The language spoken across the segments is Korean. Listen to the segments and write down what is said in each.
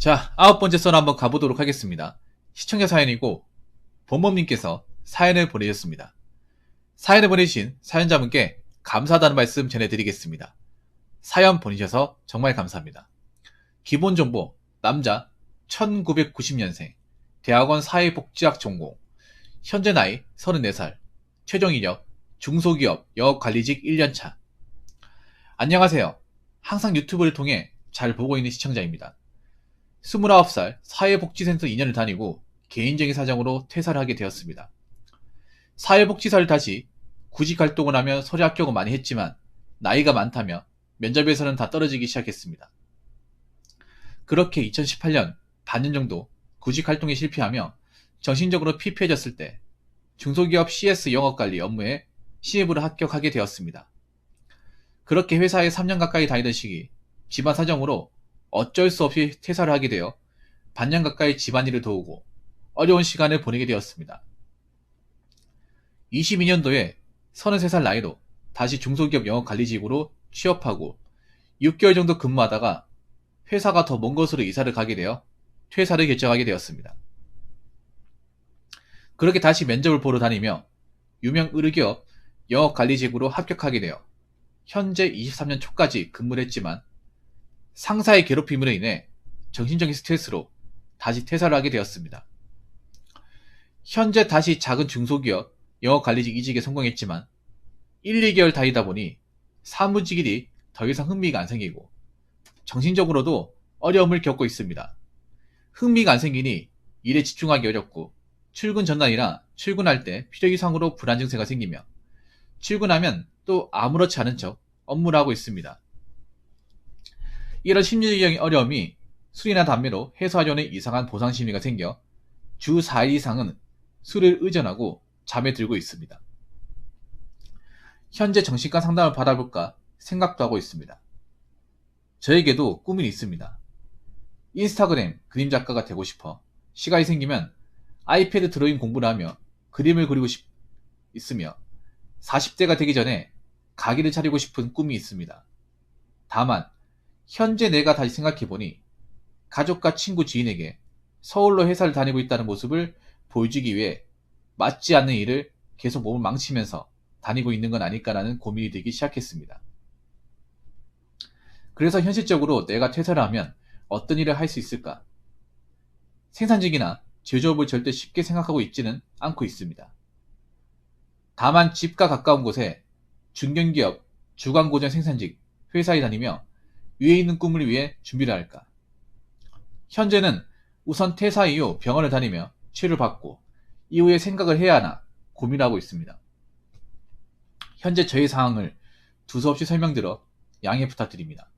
자, 9번째 썰 한번 가보도록 하겠습니다. 시청자 사연이고 범범님께서 사연을 보내셨습니다. 사연을 보내주신 사연자분께 감사하다는 말씀 전해드리겠습니다. 사연 보내셔서 정말 감사합니다. 기본정보, 남자, 1990년생, 대학원 사회복지학 전공, 현재 나이 34살, 최종 이력, 중소기업 영업관리직 1년차. 안녕하세요. 항상 유튜브를 통해 잘 보고 있는 시청자입니다. 29살 사회복지센터 2년을 다니고 개인적인 사정으로 퇴사를 하게 되었습니다. 사회복지사를 다시 구직활동을 하며 서류 합격은 많이 했지만 나이가 많다며 면접에서는 다 떨어지기 시작했습니다. 그렇게 2018년 반년 정도 구직활동에 실패하며 정신적으로 피폐해졌을 때 중소기업 CS 영업관리 업무에 신입으로 합격하게 되었습니다. 그렇게 회사에 3년 가까이 다니던 시기 집안 사정으로 어쩔 수 없이 퇴사를 하게 되어 반년 가까이 집안일을 도우고 어려운 시간을 보내게 되었습니다. 22년도에 33살 나이로 다시 중소기업 영업관리직으로 취업하고 6개월 정도 근무하다가 회사가 더 먼 곳으로 이사를 가게 되어 퇴사를 결정하게 되었습니다. 그렇게 다시 면접을 보러 다니며 유명 의료기업 영업관리직으로 합격하게 되어 현재 23년 초까지 근무를 했지만 상사의 괴롭힘으로 인해 정신적인 스트레스로 다시 퇴사를 하게 되었습니다. 현재 다시 작은 중소기업 영업관리직 이직에 성공했지만 1, 2개월 다니다 보니 사무직 일이 더 이상 흥미가 안 생기고 정신적으로도 어려움을 겪고 있습니다. 흥미가 안 생기니 일에 집중하기 어렵고 출근 전날이나 출근할 때 필요 이상으로 불안 증세가 생기며 출근하면 또 아무렇지 않은 척 업무를 하고 있습니다. 이런 심리적인 어려움이 술이나 담배로 해소하려는 이상한 보상심리가 생겨 주 4일 이상은 술을 의존하고 잠에 들고 있습니다. 현재 정신과 상담을 받아볼까 생각도 하고 있습니다. 저에게도 꿈이 있습니다. 인스타그램 그림 작가가 되고 싶어 시간이 생기면 아이패드 드로잉 공부를 하며 그림을 그리고 있으며 40대가 되기 전에 가게를 차리고 싶은 꿈이 있습니다. 다만 현재 내가 다시 생각해보니 가족과 친구 지인에게 서울로 회사를 다니고 있다는 모습을 보여주기 위해 맞지 않는 일을 계속 몸을 망치면서 다니고 있는 건 아닐까라는 고민이 들기 시작했습니다. 그래서 현실적으로 내가 퇴사를 하면 어떤 일을 할 수 있을까? 생산직이나 제조업을 절대 쉽게 생각하고 있지는 않고 있습니다. 다만 집과 가까운 곳에 중견기업, 주간고정 생산직, 회사에 다니며 위에 있는 꿈을 위해 준비를 할까? 현재는 우선 퇴사 이후 병원을 다니며 치료를 받고 이후에 생각을 해야 하나 고민하고 있습니다. 현재 저의 상황을 두서없이 설명드려 양해 부탁드립니다.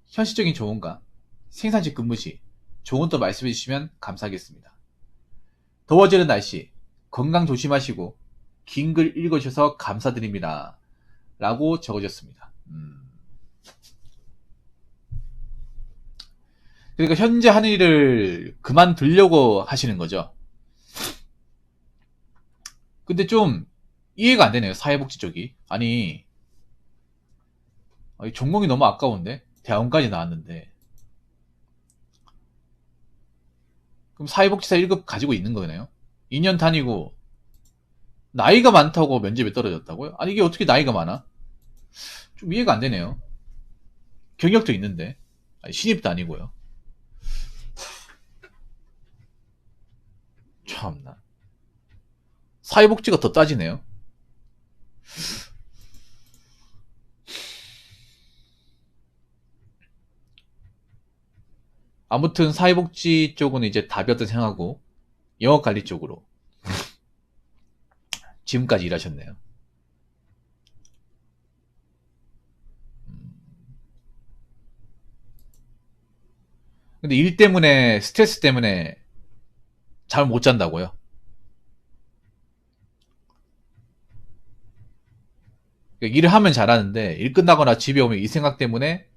현실적인 조언과 생산직 근무 시 조언도 말씀해 주시면 감사하겠습니다. 더워지는 날씨 건강 조심하시고 긴 글 읽어주셔서 감사드립니다. 라고 적어줬습니다. 그러니까 현재 하는 일을 그만두려고 하시는 거죠. 근데 좀 이해가 안 되네요. 사회복지 쪽이. 아니 전공이 너무 아까운데 대학원까지 나왔는데 그럼 사회복지사 1급 가지고 있는 거네요. 2년 다니고 나이가 많다고 면접에 떨어졌다고요? 아니 이게 어떻게 나이가 많아? 좀 이해가 안 되네요. 경력도 있는데 아니, 신입도 아니고요. 참나. 사회복지가 더 따지네요. 아무튼 사회복지 쪽은 이제 답이었던 생각하고 영업관리 쪽으로 지금까지 일하셨네요. 근데 일 때문에 스트레스 때문에 잠을 못 잔다고요? 그러니까 일을 하면 잘하는데 일 끝나거나 집에 오면 이 생각 때문에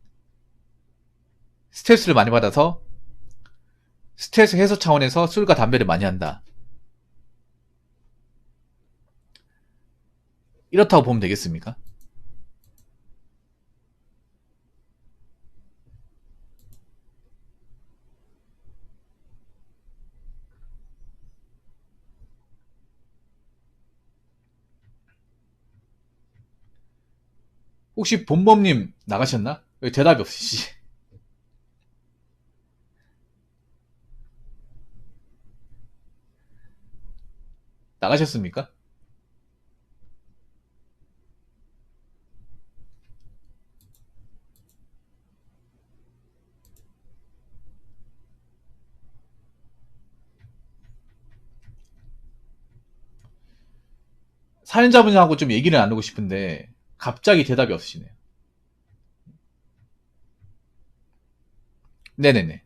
스트레스를 많이 받아서 스트레스 해소 차원에서 술과 담배를 많이 한다. 이렇다고 보면 되겠습니까? 혹시 본범님 나가셨나? 왜 대답이 없으시지? 나가셨습니까? 사연자분하고 좀 얘기를 나누고 싶은데 갑자기 대답이 없으시네요. 네네네.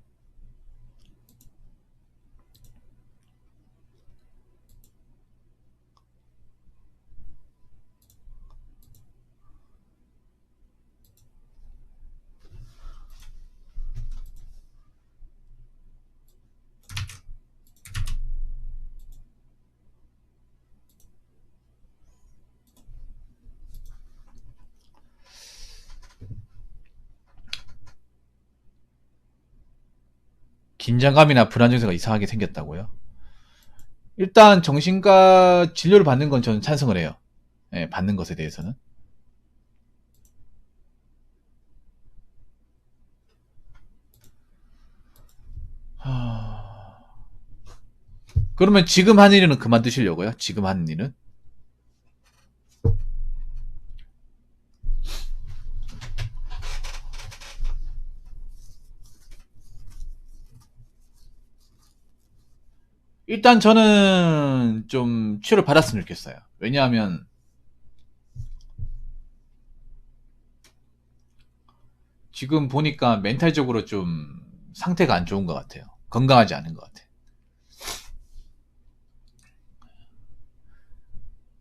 긴장감이나 불안 증세가 이상하게 생겼다고요? 일단 정신과 진료를 받는 건 저는 찬성을 해요. 예, 받는 것에 대해서는. 하... 그러면 지금 하는 일은 그만두시려고요? 지금 하는 일은? 일단 저는 좀 치료를 받았으면 좋겠어요. 왜냐하면 지금 보니까 멘탈적으로 좀 상태가 안 좋은 것 같아요. 건강하지 않은 것 같아요.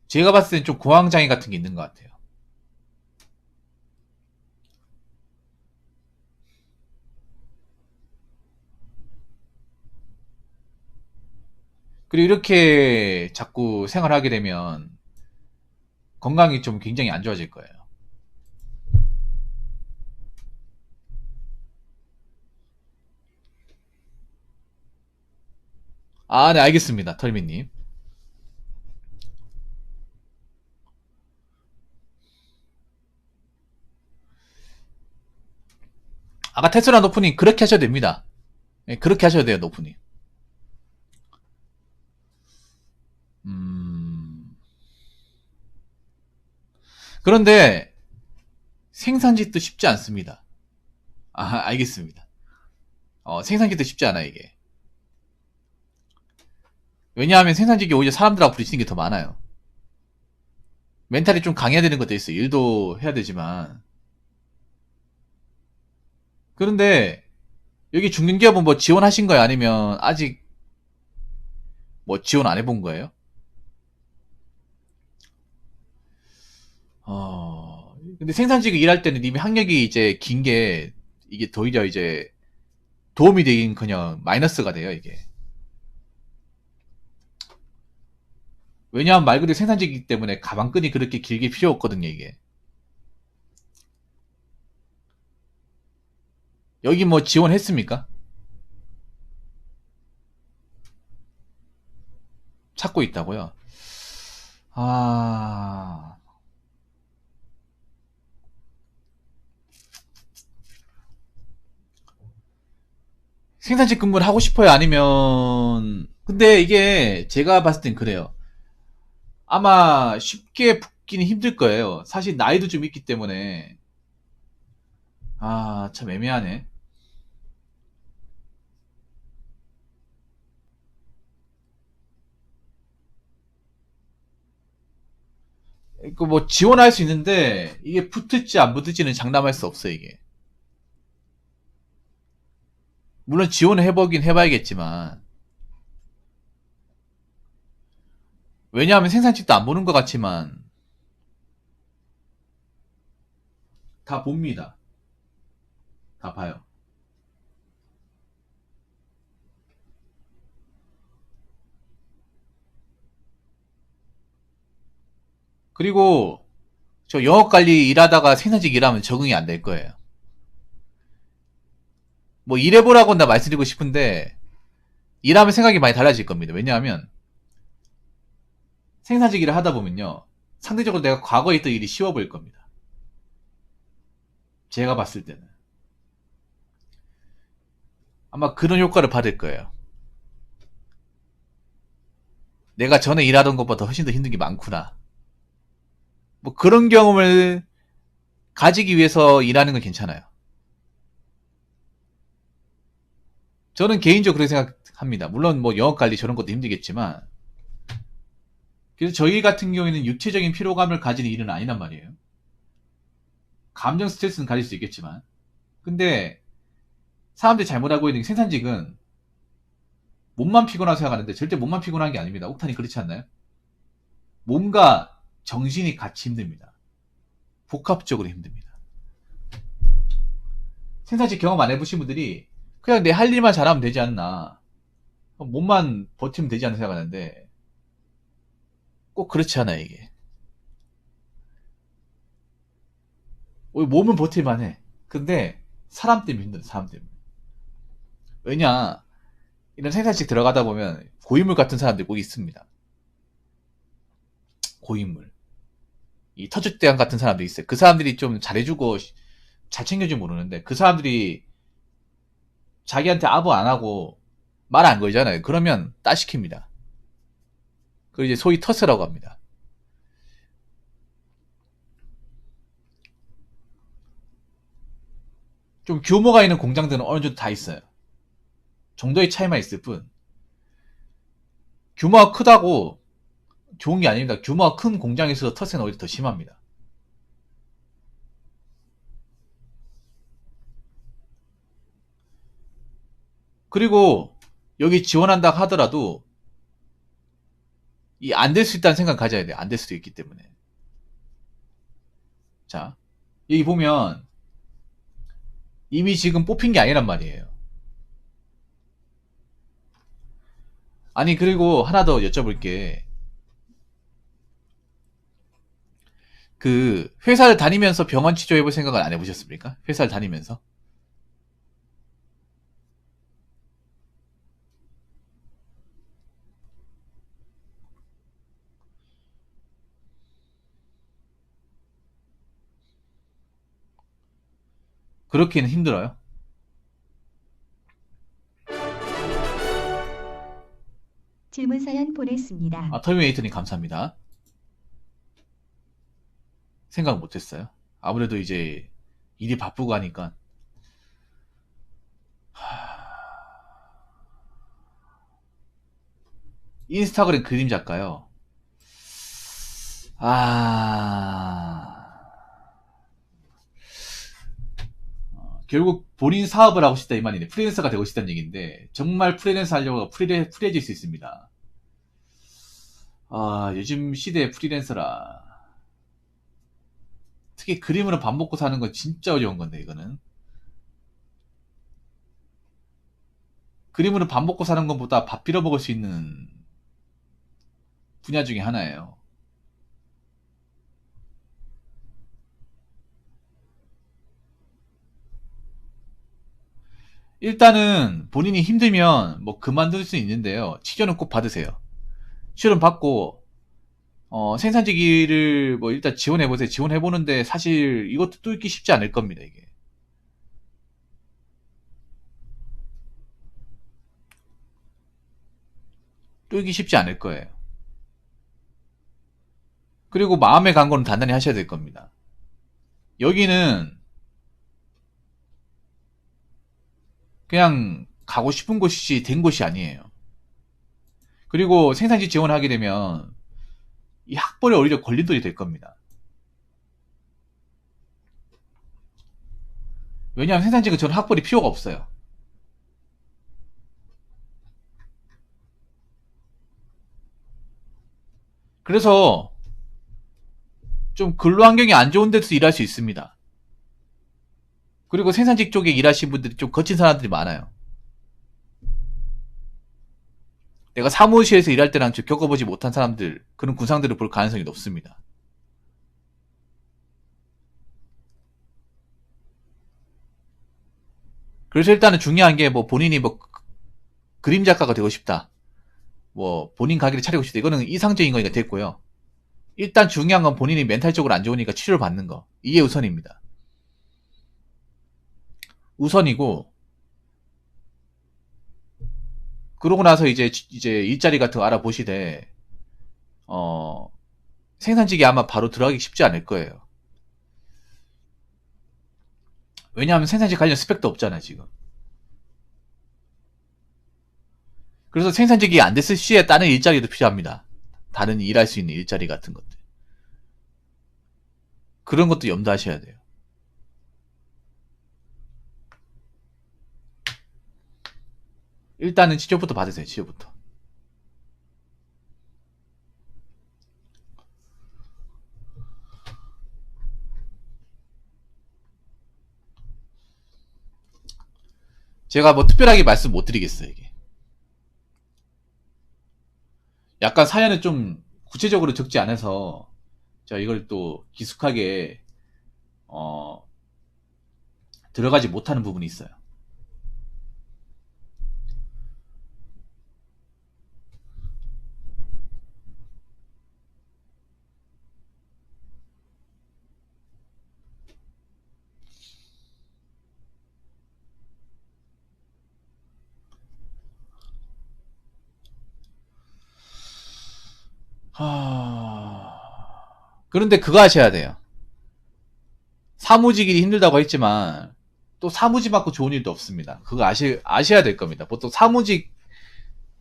제가 봤을 땐 좀 공황장애 같은 게 있는 것 같아요. 그리고 이렇게 자꾸 생활하게 되면 건강이 좀 굉장히 안 좋아질 거예요. 아, 네, 알겠습니다. 털미님. 아까 테슬라 노프님 그렇게 하셔도 됩니다. 네, 그렇게 하셔도 돼요, 노프님. 음... 그런데 생산짓도 쉽지 않습니다. 아, 알겠습니다. 생산짓도 쉽지 않아요, 이게. 왜냐하면 생산직이 오히려 사람들하고 부딪히는 게 더 많아요. 멘탈이 좀 강해야 되는 것도 있어요. 일도 해야 되지만. 그런데 여기 중견기업은 뭐 지원하신 거예요? 아니면 아직 뭐 지원 안 해본 거예요? 근데 생산직을 일할 때는 이미 학력이 이제 긴 게 이게 오히려 이제 도움이 되긴커녕 마이너스가 돼요, 이게. 왜냐하면 말 그대로 생산직이기 때문에 가방끈이 그렇게 길게 필요 없거든요, 이게. 여기 뭐 지원했습니까? 찾고 있다고요? 아, 생산직 근무를 하고 싶어요? 아니면, 근데 이게 제가 봤을 땐 그래요. 아마 쉽게 붙기는 힘들 거예요. 사실 나이도 좀 있기 때문에. 아, 참 애매하네. 그 뭐 지원할 수 있는데 이게 붙을지 안 붙을지는 장담할 수 없어요, 이게. 물론 지원을 해보긴 해봐야겠지만. 왜냐하면 생산직도 안 보는 것 같지만 다 봅니다. 다 봐요. 그리고 저 영업관리 일하다가 생산직 일하면 적응이 안 될 거예요. 뭐 일해보라고 나 말씀드리고 싶은데 일하면 생각이 많이 달라질 겁니다. 왜냐하면 생산직 일을 하다 보면요. 상대적으로 내가 과거에 했던 일이 쉬워 보일 겁니다. 제가 봤을 때는. 아마 그런 효과를 받을 거예요. 내가 전에 일하던 것보다 훨씬 더 힘든 게 많구나. 뭐 그런 경험을 가지기 위해서 일하는 건 괜찮아요. 저는 개인적으로 그렇게 생각합니다. 물론 뭐 영업 관리 저런 것도 힘들겠지만, 그래서 저희 같은 경우에는 육체적인 피로감을 가지는 일은 아니란 말이에요. 감정 스트레스는 가질 수 있겠지만. 근데 사람들이 잘못 알고 있는 게 생산직은 몸만 피곤하다고 생각하는데 절대 몸만 피곤한 게 아닙니다. 옥탄이 그렇지 않나요? 몸과 정신이 같이 힘듭니다. 복합적으로 힘듭니다. 생산직 경험 안 해보신 분들이 그냥 내 할 일만 잘하면 되지 않나, 몸만 버티면 되지 않나 생각하는데 꼭 그렇지 않아요. 이게 몸은 버틸만 해. 근데 사람 때문에 힘들어. 사람 때문에. 왜냐, 이런 생산직 들어가다 보면 고인물 같은 사람들이 꼭 있습니다. 고인물, 이 터줏대감 같은 사람들이 있어요. 그 사람들이 좀 잘해주고 잘 챙겨주면 모르는데, 그 사람들이 자기한테 아부 안 하고 말 안 걸잖아요. 그러면 따시킵니다. 그걸 이제 소위 터스라고 합니다. 좀 규모가 있는 공장들은 어느 정도 다 있어요. 정도의 차이만 있을 뿐. 규모가 크다고 좋은 게 아닙니다. 규모가 큰 공장에서 터스는 오히려 더 심합니다. 그리고 여기 지원한다 하더라도 이 안 될 수 있다는 생각 가져야 돼요. 안 될 수도 있기 때문에. 자, 여기 보면 이미 지금 뽑힌 게 아니란 말이에요. 아니, 그리고 하나 더 여쭤볼게. 그 회사를 다니면서 병원 치료해볼 생각은 안 해보셨습니까? 회사를 다니면서. 그렇기는 힘들어요. 질문 사연 보냈습니다. 터미네이터님 감사합니다. 생각 못했어요. 아무래도 이제 일이 바쁘고 하니까. 인스타그램 그림 작가요. 결국 본인 사업을 하고 싶다 이 말이네. 프리랜서가 되고 싶다는 얘기인데, 정말 프리랜서 하려고 프리해질 수 있습니다. 요즘 시대의 프리랜서라. 특히 그림으로 밥 먹고 사는 건 진짜 어려운 건데, 이거는. 그림으로 밥 먹고 사는 것보다 밥 빌어 먹을 수 있는 분야 중에 하나예요. 일단은 본인이 힘들면 뭐 그만둘 수 있는데요. 치료는 꼭 받으세요. 치료는 받고 생산직을 뭐 일단 지원해보세요. 지원해보는데 사실 이것도 뚫기 쉽지 않을 겁니다. 이게 뚫기 쉽지 않을 거예요. 그리고 마음의 강건은 단단히 하셔야 될 겁니다. 여기는 그냥 가고 싶은 곳이 된 곳이 아니에요. 그리고 생산직 지원을 하게 되면 이 학벌에 오히려 걸림돌이 될 겁니다. 왜냐하면 생산직은 저는 학벌이 필요가 없어요. 그래서 좀 근로 환경이 안 좋은 데서 일할 수 있습니다. 그리고 생산직 쪽에 일하시는 분들이 좀 거친 사람들이 많아요. 내가 사무실에서 일할 때랑 겪어보지 못한 사람들, 그런 군상들을 볼 가능성이 높습니다. 그래서 일단은 중요한 게 뭐 본인이 뭐 그림 작가가 되고 싶다, 뭐 본인 가게를 차리고 싶다, 이거는 이상적인 거니까 됐고요. 일단 중요한 건 본인이 멘탈적으로 안 좋으니까 치료를 받는 거, 이게 우선입니다. 우선이고, 그러고 나서 이제 일자리 같은 거 알아보시되, 어, 생산직이 아마 바로 들어가기 쉽지 않을 거예요. 왜냐하면 생산직 관련 스펙도 없잖아요, 지금. 그래서 생산직이 안 됐을 시에 다른 일자리도 필요합니다. 다른 일할 수 있는 일자리 같은 것들. 그런 것도 염두하셔야 돼요. 일단은 치료부터 받으세요, 치료부터. 제가 뭐 특별하게 말씀 못 드리겠어요, 이게. 약간 사연을 좀 구체적으로 적지 않아서 제가 이걸 또 기숙하게 어, 들어가지 못하는 부분이 있어요. 그런데 그거 하셔야 돼요. 사무직이 힘들다고 했지만 또 사무직 맞고 좋은 일도 없습니다. 그거 아셔야 될 겁니다. 보통 사무직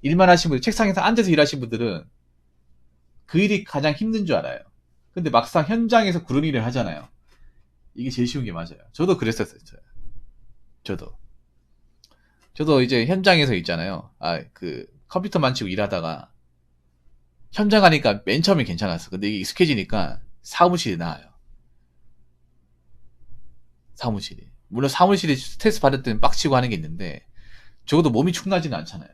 일만 하신 분들, 책상에서 앉아서 일하신 분들은 그 일이 가장 힘든 줄 알아요. 근데 막상 현장에서 그런 일을 하잖아요. 이게 제일 쉬운 게 맞아요. 저도 그랬었어요. 저도 이제 현장에서 있잖아요. 그 컴퓨터만 치고 일하다가 현장 가니까 맨 처음에 괜찮았어. 근데 이게 익숙해지니까 사무실이 나아요. 사무실이. 물론 사무실이 스트레스 받을 때는 빡치고 하는 게 있는데 적어도 몸이 축나지는 않잖아요.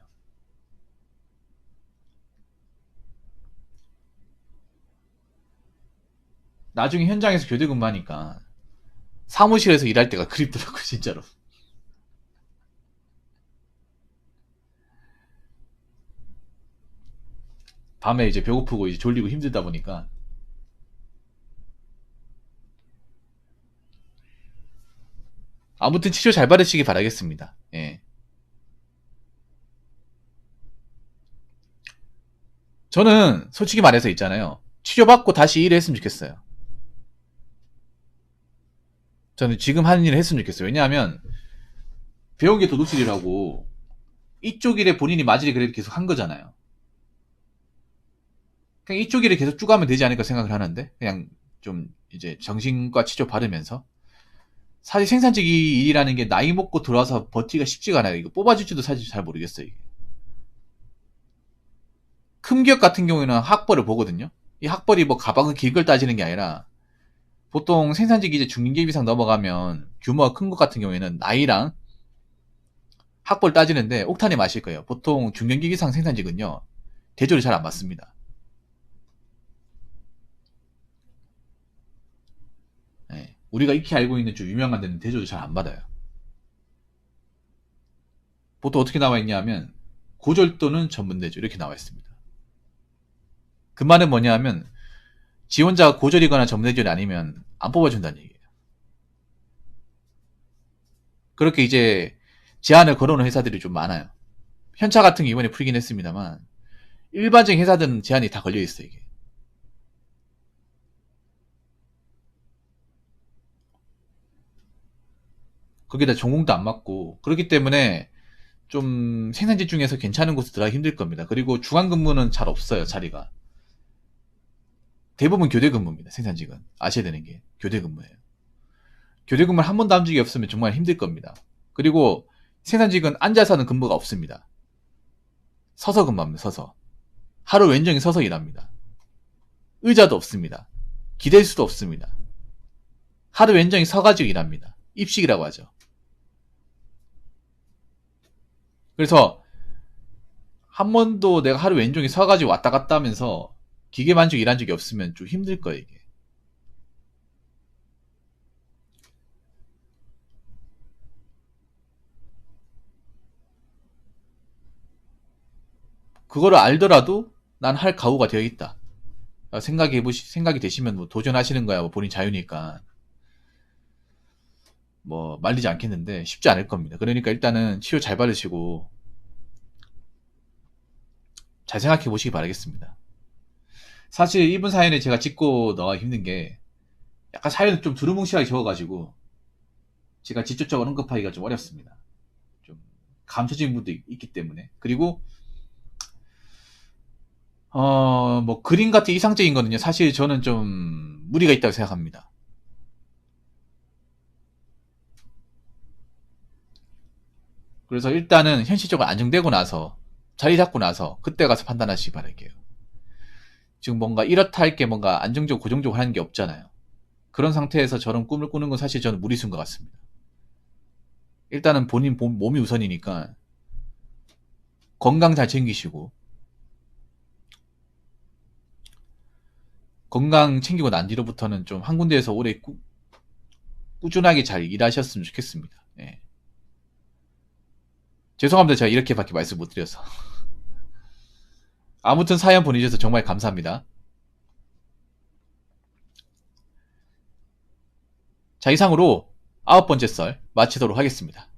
나중에 현장에서 교대 근무하니까 사무실에서 일할 때가 그립더라고요, 진짜로. 밤에 이제 배고프고 이제 졸리고 힘들다 보니까. 아무튼 치료 잘 받으시기 바라겠습니다. 예. 저는 솔직히 말해서 있잖아요. 치료받고 다시 일을 했으면 좋겠어요. 저는 지금 하는 일을 했으면 좋겠어요. 왜냐하면 배운 게 도둑질이라고 이쪽 일에 본인이 맞으리 그래도 계속 한 거잖아요. 그냥 이쪽 일을 계속 쭉 하면 되지 않을까 생각을 하는데 그냥 좀 이제 정신과 치료 받으면서 사실 생산직이 일이라는 게 나이 먹고 들어와서 버티기가 쉽지가 않아요. 이거 뽑아줄지도 사실 잘 모르겠어요. 이게. 큰 기업 같은 경우에는 학벌을 보거든요. 이 학벌이 뭐 가방은 길 걸 따지는 게 아니라 보통 생산직이 이제 중견기업 이상 넘어가면 규모가 큰 것 같은 경우에는 나이랑 학벌 따지는데 옥탄이 마실 거예요. 보통 중견기업 이상 생산직은요. 대조를 잘 안 받습니다. 예, 우리가 익히 알고 있는 좀 유명한 데는 대조를 잘 안 받아요. 보통 어떻게 나와 있냐 하면 고졸 또는 전문대조 이렇게 나와 있습니다. 그 말은 뭐냐 하면 지원자가 고졸이거나 전문대졸이 아니면 안 뽑아준다는 얘기예요. 그렇게 이제 제한을 걸어놓은 회사들이 좀 많아요. 현차 같은 게 이번에 풀긴 했습니다만 일반적인 회사들은 제한이 다 걸려있어요. 이게. 거기다 전공도 안 맞고 그렇기 때문에 좀 생산직 중에서 괜찮은 곳에 들어가기 힘들 겁니다. 그리고 주간 근무는 잘 없어요. 자리가. 대부분 교대 근무입니다. 생산직은. 아셔야 되는 게 교대 근무예요. 교대 근무를 한 번도 한 적이 없으면 정말 힘들 겁니다. 그리고 생산직은 앉아서 하는 근무가 없습니다. 서서 근무합니다. 서서. 하루 왼종일 서서 일합니다. 의자도 없습니다. 기댈 수도 없습니다. 하루 왼종일 서가지고 일합니다. 입식이라고 하죠. 그래서 한 번도 내가 하루 왼종일 서가지고 왔다 갔다 하면서 기계 만지고 일한 적이 없으면 좀 힘들 거예요, 이게. 그거를 알더라도 난 할 각오가 되어 있다. 생각이 되시면 뭐 도전하시는 거야. 뭐 본인 자유니까. 뭐 말리지 않겠는데 쉽지 않을 겁니다. 그러니까 일단은 치료 잘 받으시고 잘 생각해 보시기 바라겠습니다. 사실 이분 사연에 제가 짚고 나가기 힘든 게 약간 사연을 좀 두루뭉실하게 적어가지고 제가 직접적으로 언급하기가 좀 어렵습니다. 좀 감춰진 부분도 있기 때문에. 그리고 뭐 그림 같은 이상적인 거는요, 사실 저는 좀 무리가 있다고 생각합니다. 그래서 일단은 현실적으로 안정되고 나서 자리 잡고 나서 그때 가서 판단하시기 바랄게요. 지금 뭔가 이렇다 할 게 뭔가 안정적으로 고정적으로 하는 게 없잖아요. 그런 상태에서 저런 꿈을 꾸는 건 사실 저는 무리수인 것 같습니다. 일단은 본인 몸이 우선이니까 건강 잘 챙기시고, 건강 챙기고 난 뒤로부터는 좀 한 군데에서 오래 꾸준하게 잘 일하셨으면 좋겠습니다. 예. 죄송합니다. 제가 이렇게밖에 말씀 못 드려서. 아무튼 사연 보내주셔서 정말 감사합니다. 자, 이상으로 9번째 썰 마치도록 하겠습니다.